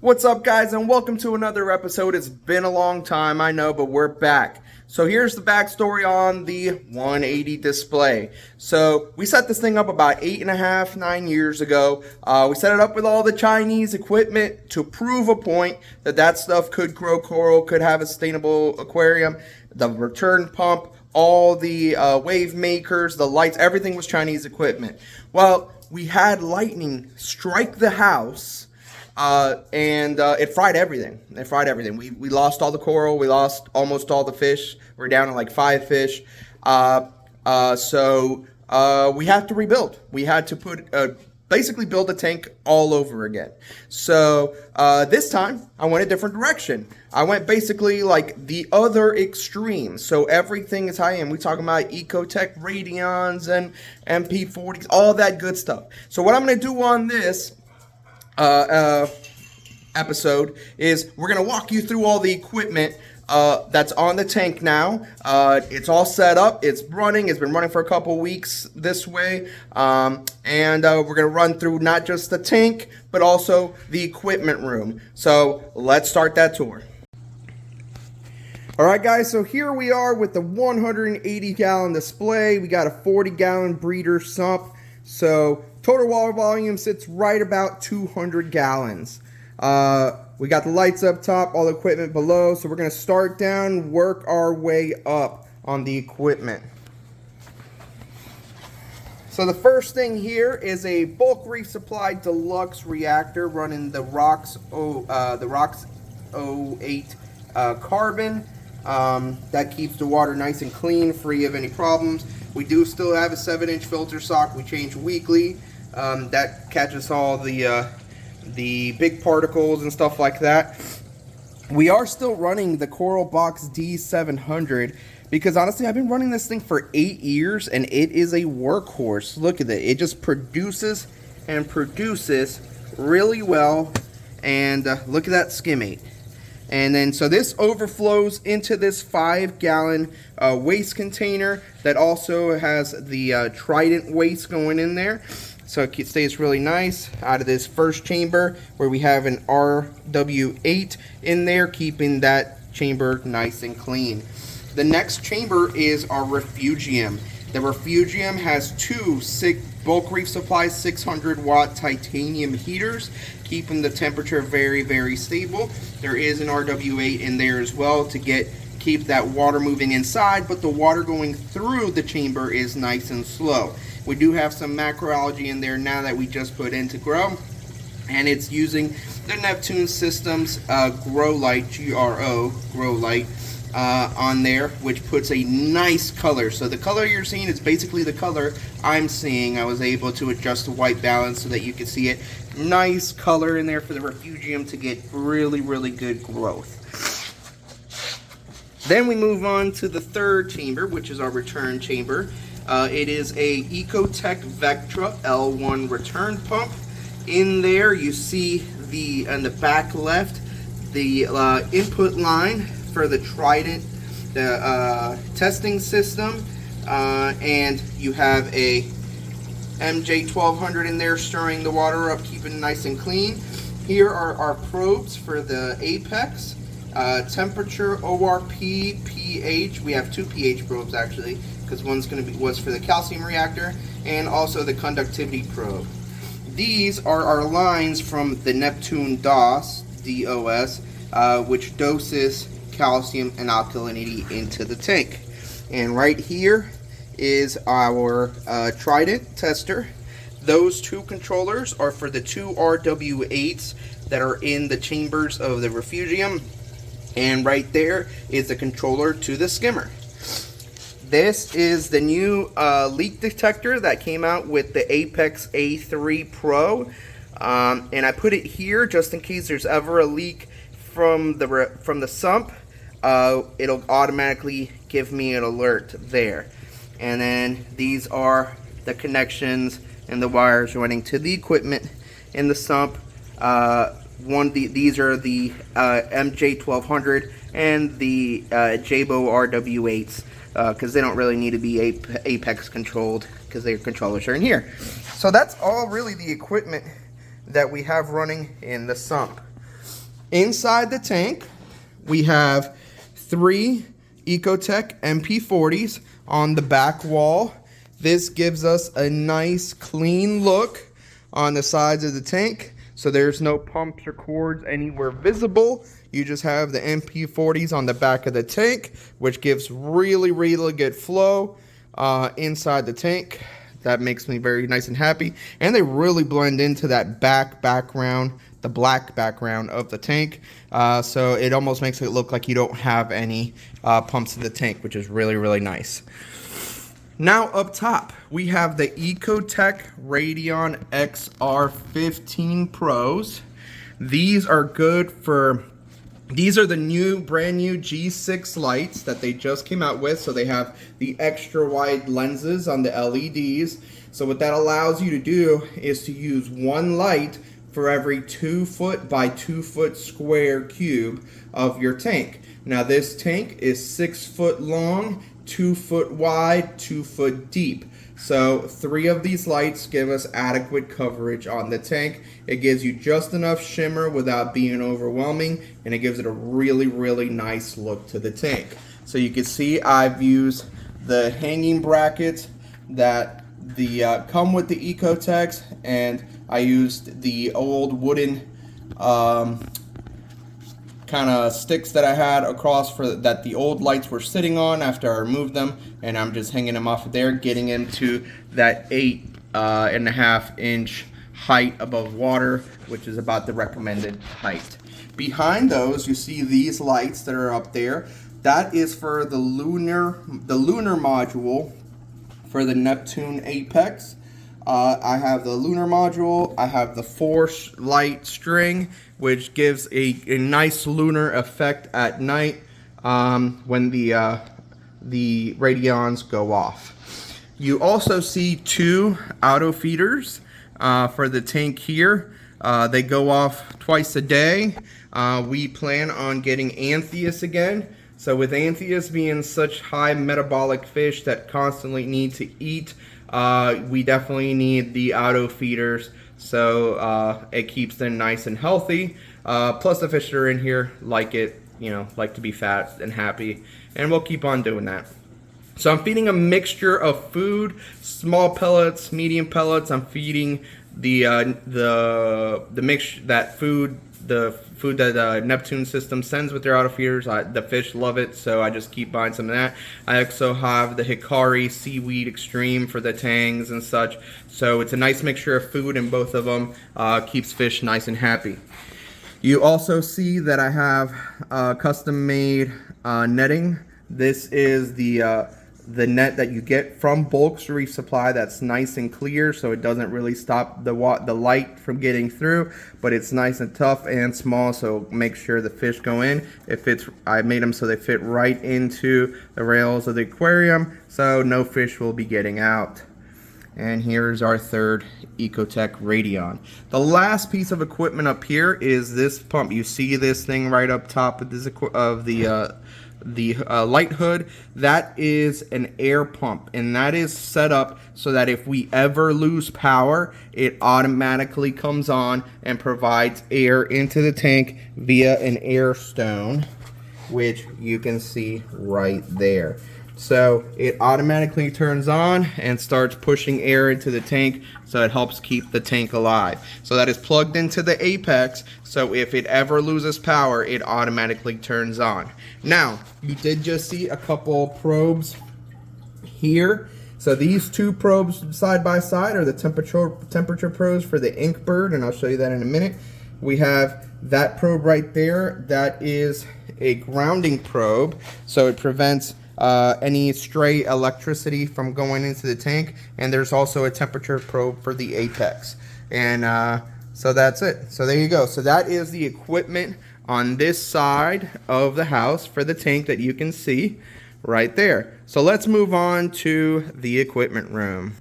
What's up, guys, and welcome to another episode. It's been a long time, I know, but we're back. So here's the backstory on the 180 display. So we set this thing up about 8.5, 9 years ago. We set it up with all the Chinese equipment to prove a point that stuff could grow coral, could have a sustainable aquarium. The return pump, all the wave makers, the lights, everything was Chinese equipment. Well, we had lightning strike the house. It fried everything. We lost all the coral. We lost almost all the fish. We're down to like 5 fish. So we had to rebuild. We had to basically build a tank all over again. So this time I went a different direction. I went basically like the other extreme. So everything is high end. We're talking about Ecotech Radions and MP40s, all that good stuff. So what I'm going to do on this episode is we're going to walk you through all the equipment that's on the tank now. It's all set up. It's running. It's been running for a couple weeks this way. We're going to run through not just the tank, but also the equipment room. So let's start that tour. Alright guys, so here we are with the 180 gallon display. We got a 40 gallon breeder sump. So total water volume sits right about 200 gallons. We got the lights up top, all the equipment below. So we're going to start down, work our way up on the equipment. So the first thing here is a bulk reef supply deluxe reactor running the ROX 08 carbon. That keeps the water nice and clean, free of any problems. We do still have a 7-inch filter sock we change weekly. That catches all the big particles and stuff like that. We are still running the Coral Box D700 because honestly I've been running this thing for 8 years and it is a workhorse. Look at it. It just produces and produces really well. And look at that skimmate. And then so this overflows into this 5-gallon waste container that also has the Trident waste going in there. So it stays really nice out of this first chamber where we have an RW8 in there, keeping that chamber nice and clean. The next chamber is our refugium. The refugium has two bulk reef supply 600-watt titanium heaters, keeping the temperature very, very stable. There is an RW8 in there as well to keep that water moving inside, but the water going through the chamber is nice and slow. We do have some macroalgae in there now that we just put in to grow, and it's using the Neptune Systems Grow Light, Grow Light, on there, which puts a nice color. So the color you're seeing is basically the color I'm seeing. I was able to adjust the white balance so that you can see it. Nice color in there for the refugium to get really, really good growth. Then we move on to the third chamber, which is our return chamber. It is a Ecotech Vectra L1 return pump. In there you see on the back left, the input line for the Trident, the testing system, and you have a MJ1200 in there stirring the water up, keeping it nice and clean. Here are our probes for the Apex, temperature, ORP, pH. We have 2 pH probes actually, because one's was for the calcium reactor, and also the conductivity probe. These are our lines from the Neptune DOS, which doses calcium and alkalinity into the tank. And right here is our Trident tester. Those two controllers are for the 2 RW8s that are in the chambers of the refugium, and right there is the controller to the skimmer. This is the new leak detector that came out with the Apex A3 Pro, and I put it here just in case there's ever a leak from the sump. It'll automatically give me an alert there. And then these are the connections and the wires running to the equipment in the sump. These are the MJ1200 and the Jabo RW8s, because they don't really need to be Apex controlled because their controllers are in here. So that's all really the equipment that we have running in the sump. Inside the tank, we have 3 Ecotech MP40s on the back wall. This gives us a nice clean look on the sides of the tank, so there's no pumps or cords anywhere visible. You just have the MP40s on the back of the tank, which gives really good flow inside the tank. That makes me very nice and happy, and they really blend into that background, the black background of the tank, so it almost makes it look like you don't have any pumps in the tank, which is really nice. Now up top, we have the Ecotech Radeon XR15 Pros. These are good for, these are the brand new G6 lights that they just came out with. So they have the extra wide lenses on the LEDs. So what that allows you to do is to use one light for every 2 foot by 2 foot square cube of your tank. Now this tank is 6 foot long, 2 foot wide, 2 foot deep. So 3 of these lights give us adequate coverage on the tank. It gives you just enough shimmer without being overwhelming, and it gives it a really nice look to the tank. So you can see I've used the hanging brackets that come with the Ecotechs, and I used the old wooden kind of sticks that I had across that the old lights were sitting on after I removed them, and I'm just hanging them off of there, getting into that 8.5 inch height above water, which is about the recommended height. Behind those, you see these lights that are up there. That is for the lunar module for the Neptune Apex. I have the lunar module, I have the 4 light string, which gives a nice lunar effect at night when the Radeons go off. You also see 2 auto feeders for the tank here. They go off twice a day. We plan on getting Anthias again. So with Anthias being such high metabolic fish that constantly need to eat, we definitely need the auto feeders, so it keeps them nice and healthy. Plus the fish that are in here like it, like to be fat and happy, and we'll keep on doing that. So I'm feeding a mixture of food, small pellets, medium pellets. I'm feeding the mix that food. The food that the Neptune system sends with their auto feeders. The fish love it, so I just keep buying some of that. I also have the Hikari Seaweed Extreme for the tangs and such. So it's a nice mixture of food, and both of them keeps fish nice and happy. You also see that I have custom-made netting. This is the net that you get from Bulk's Reef Supply. That's nice and clear, so it doesn't really stop the light from getting through, but it's nice and tough and small, so make sure the fish go in. I made them so they fit right into the rails of the aquarium, so no fish will be getting out. And here's our 3rd Ecotech Radeon. The last piece of equipment up here is this pump. You see this thing right up top of the light hood. That is an air pump, and that is set up so that if we ever lose power, it automatically comes on and provides air into the tank via an air stone, which you can see right there. So it automatically turns on and starts pushing air into the tank, so it helps keep the tank alive. So that is plugged into the Apex, so if it ever loses power, it automatically turns on. Now, you did just see a couple probes here. So these 2 probes side by side are the temperature probes for the Inkbird, and I'll show you that in a minute. We have that probe right there. That is a grounding probe, so it prevents any stray electricity from going into the tank. And there's also a temperature probe for the Apex. And so that's it. So there you go. So that is the equipment on this side of the house for the tank that you can see right there. So let's move on to the equipment room.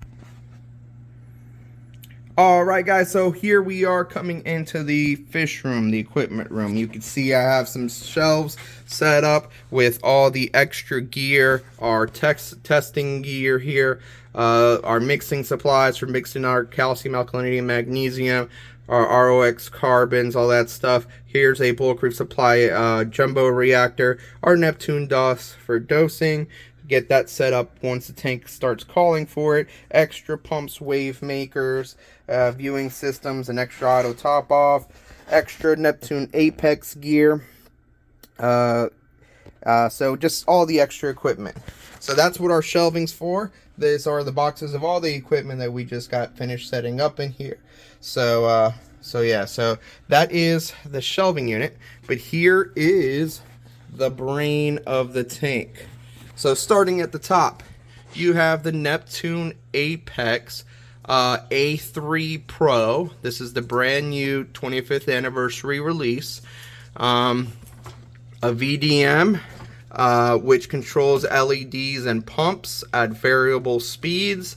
Alright guys, so here we are coming into the fish room, the equipment room. You can see I have some shelves set up with all the extra gear, our testing gear here. our mixing supplies for mixing our calcium, alkalinity, and magnesium, our ROX carbons, all that stuff. Here's a bulletproof supply jumbo reactor, our Neptune DOS for dosing. Get that set up once the tank starts calling for it. Extra pumps, wave makers, viewing systems, an extra auto top off, extra Neptune Apex gear. So just all the extra equipment. So that's what our shelving's for. These are the boxes of all the equipment that we just got finished setting up in here. So yeah, so that is the shelving unit. But here is the brain of the tank. So starting at the top, you have the Neptune Apex A3 Pro. This is the brand new 25th anniversary release. A VDM, which controls LEDs and pumps at variable speeds.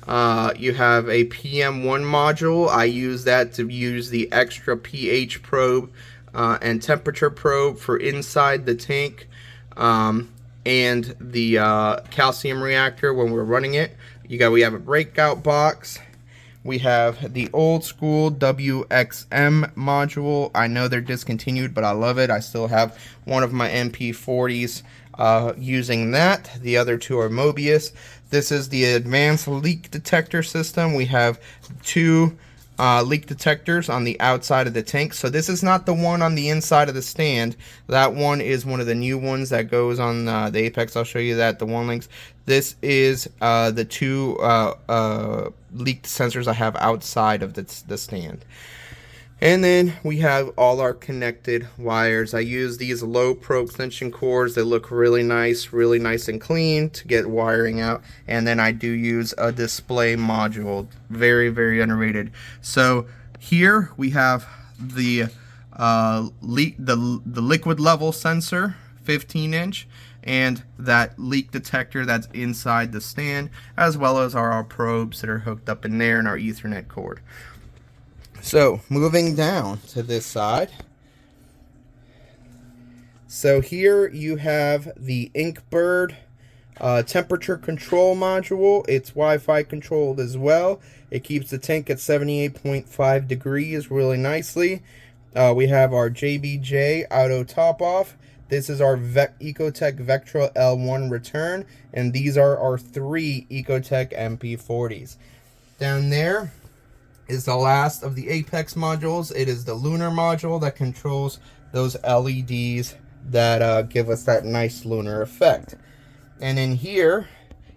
You have a PM1 module. I use that to use the extra pH probe and temperature probe for inside the tank. And the calcium reactor when we're running it. We have a breakout box. We have the old school WXM module. I know they're discontinued, but I love it. I still have one of my MP40s using that. The other two are Mobius. This is the advanced leak detector system. We have two leak detectors on the outside of the tank. So this is not the one on the inside of the stand. That one is one of the new ones that goes on the Apex. I'll show you that, the one links. This is the two leaked sensors I have outside of the stand. And then we have all our connected wires. I use these low pro extension cords. They look really nice and clean to get wiring out. And then I do use a display module. Very, very underrated. So here we have the liquid level sensor, 15-inch, and that leak detector that's inside the stand, as well as our probes that are hooked up in there and our Ethernet cord. So, moving down to this side. So here you have the Inkbird temperature control module. It's Wi-Fi controlled as well. It keeps the tank at 78.5 degrees really nicely. We have our JBJ auto top off. This is our Ecotech Vectra L1 return. And these are our 3 Ecotech MP40s. Down there is the last of the Apex modules. It is the lunar module that controls those LEDs that give us that nice lunar effect. And in here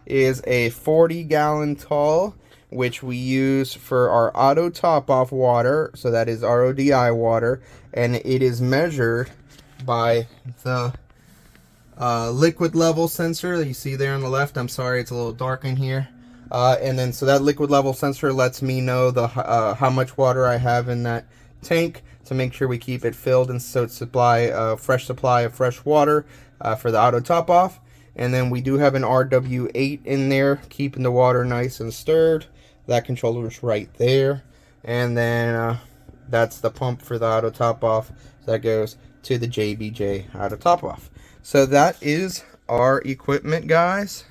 is a 40-gallon tall, which we use for our auto top off water. So that is RODI water, and it is measured by the liquid level sensor that you see there on the left. I'm sorry, it's a little dark in here. And then so that liquid level sensor lets me know the how much water I have in that tank to make sure we keep it filled, and so it's fresh supply of fresh water for the auto top off. And then we do have an RW8 in there, keeping the water nice and stirred. That controller is right there. And then that's the pump for the auto top off. So that goes to the JBJ auto top off. So that is our equipment, guys.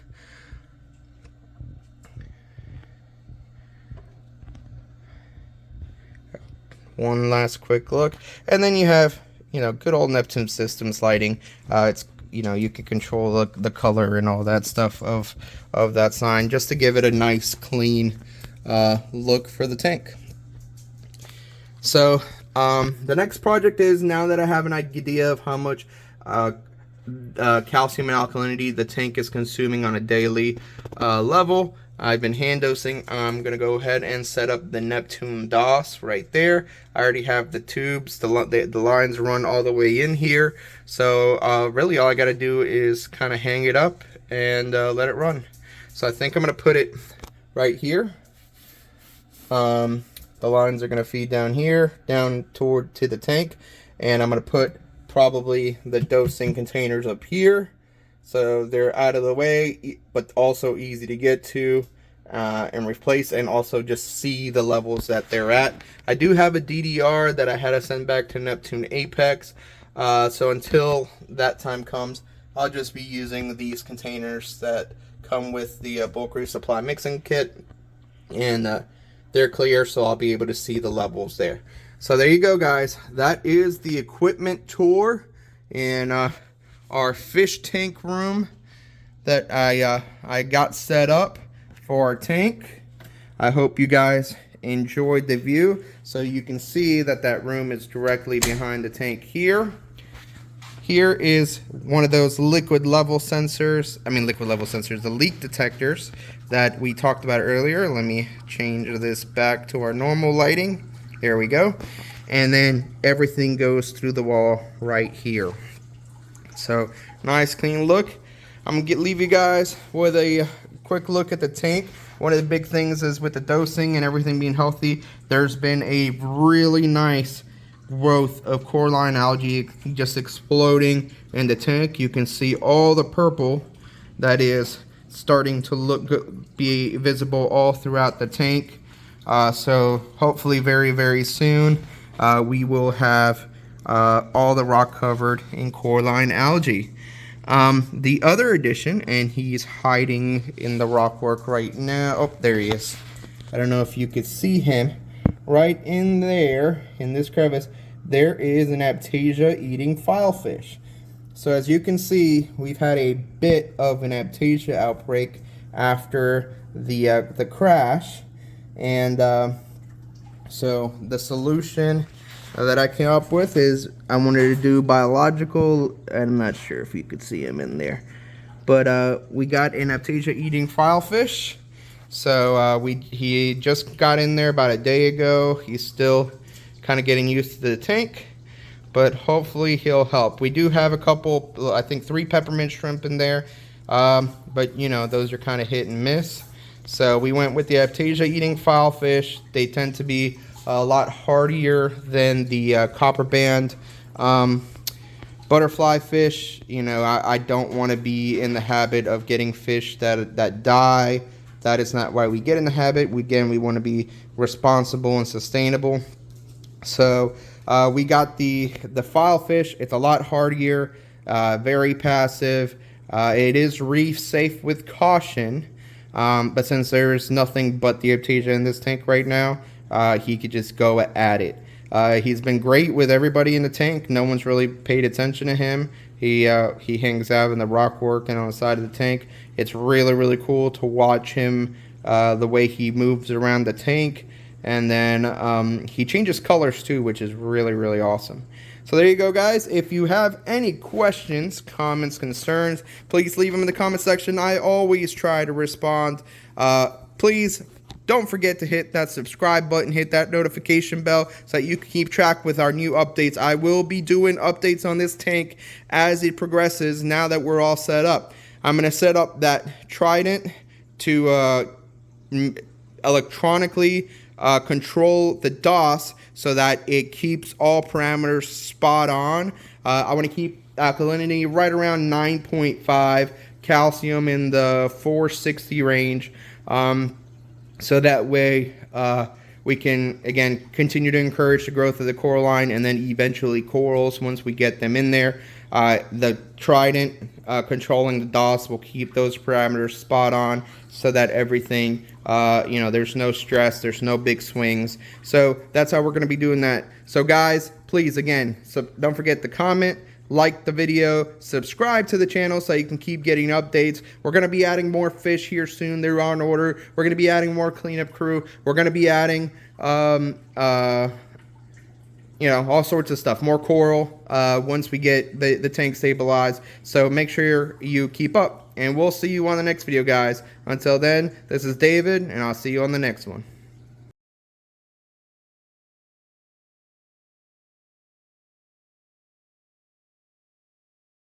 One last quick look, and then you have, good old Neptune Systems lighting. It's, you can control the color and all that stuff of that sign, just to give it a nice clean look for the tank. So the next project is, now that I have an idea of how much calcium and alkalinity the tank is consuming on a daily level, I've been hand dosing. I'm going to go ahead and set up the Neptune DOS right there. I already have the tubes. The lines run all the way in here. So really all I got to do is kind of hang it up and let it run. So I think I'm going to put it right here. The lines are going to feed down here, down to the tank. And I'm going to put probably the dosing containers up here. So they're out of the way, but also easy to get to and replace, and also just see the levels that they're at. I do have a DDR that I had to send back to Neptune Apex. So until that time comes, I'll just be using these containers that come with the bulk resupply mixing kit, and they're clear, so I'll be able to see the levels there. So there you go, guys. That is the equipment tour in our fish tank room that I got set up for our tank. I hope you guys enjoyed the view. So you can see that that room is directly behind the tank here. Here is one of those liquid level sensors, the leak detectors that we talked about earlier. Let me change this back to our normal lighting. There we go. And then everything goes through the wall right here. So nice clean look. I'm gonna leave you guys with a quick look at the tank. One of the big things is with the dosing and everything being healthy, there's been a really nice growth of coralline algae just exploding in the tank. You can see all the purple that is starting to be visible all throughout the tank. So hopefully very, very soon we will have all the rock covered in coralline algae. The other addition, and he's hiding in the rock work right now. Oh, there he is. I don't know if you could see him. Right in there, in this crevice, there is an Aiptasia eating filefish. So as you can see, we've had a bit of an Aiptasia outbreak after the crash, and so the solution that I came up with is I wanted to do biological. I'm not sure if you could see him in there, but we got an Aiptasia eating filefish. So he just got in there about a day ago. He's still kind of getting used to the tank, but hopefully he'll help. We do have a couple, I think 3 peppermint shrimp in there, but you know, those are kind of hit and miss. So we went with the Aiptasia eating filefish. They tend to be a lot hardier than the copper band butterfly fish. You know, I don't want to be in the habit of getting fish that die. That is not why we get in the habit. We want to be responsible and sustainable. So we got the filefish. It's a lot hardier, very passive. It is reef safe with caution, but since there's nothing but the Aiptasia in this tank right now, he could just go at it. He's been great with everybody in the tank. No one's really paid attention to him. He hangs out in the rock work and on the side of the tank. It's really, really cool to watch him, the way he moves around the tank. And then he changes colors too, which is really, really awesome. So there you go, guys. If you have any questions, comments, concerns, please leave them in the comment section. I always try to respond. Please don't forget to hit that subscribe button, hit that notification bell so that you can keep track with our new updates. I will be doing updates on this tank as it progresses now that we're all set up. I'm going to set up that trident to electronically control the DOS so that it keeps all parameters spot on. I want to keep alkalinity right around 9.5, calcium in the 460 range. So that way we can, again, continue to encourage the growth of the coralline and then eventually corals once we get them in there. The trident controlling the DOS will keep those parameters spot on so that everything, you know, there's no stress, there's no big swings. So that's how we're going to be doing that. So guys, please, again, don't forget to comment, like the video, subscribe to the channel so you can keep getting updates. We're going to be adding more fish here soon. They're on order. We're going to be adding more cleanup crew. We're going to be adding, you know, all sorts of stuff. More coral once we get the tank stabilized. So make sure you keep up. And we'll see you on the next video, guys. Until then, this is David, and I'll see you on the next one.